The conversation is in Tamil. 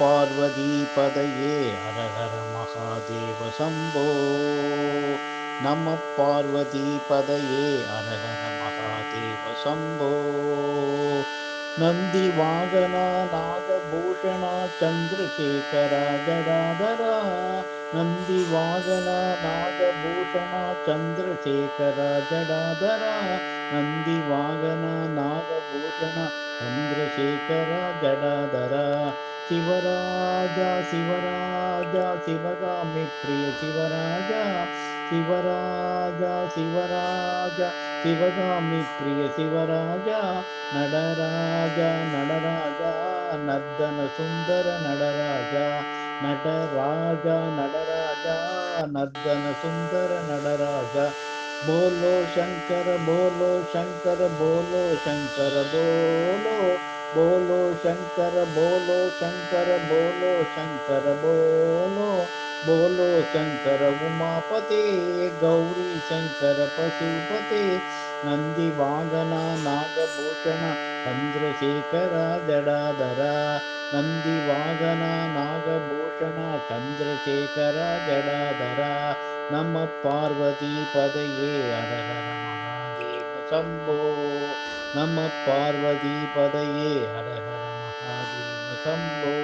பார்வதிபதையே ஹர ஹர மகாதேவ சம்போ. நம பார்வதிபதையே ஹர ஹர மகாதேவ சம்போ. நந்தி வாகனா நாகபூஷணா சந்திரசேகரா ஜடாதரா. நந்தி வாகனா நாகபூஷணா சந்திரசேகரா ஜடாதரா. நந்தி வாகனா நாகபூஷணா சந்திரசேகரா ஜடாதரா. சிவராஜா சிவராஜா சிவகாமி பிரிய சிவராஜா. சிவராஜா சிவராஜா சிவகாமி பிரிய சிவராஜா. நடராஜா நடராஜா நர்தன சுந்தர நடராஜா. நடராஜா நடராஜா நர்தன சுந்தர நடராஜா. போலோ சங்கர போலோ சங்கர போலோ சங்கர போலோ. போலோ சங்கர போலோ சங்கர போலோ சங்கர போலோ. போலோ சங்கர உமாபதே கௌரி சங்கர பசுபதே. நந்தி வாகனா நாகபூஷண சந்திரசேகர ஜடாதரா. நந்தி வாகனா நாகபூஷண சந்திரசேகர ஜடாதரா. நம பார்வதிபதையே ஹர ஹர மகாதேவ சம்போ. நம பார்வதிபதையே ஹர ஹர மகாதேவ சம்போ.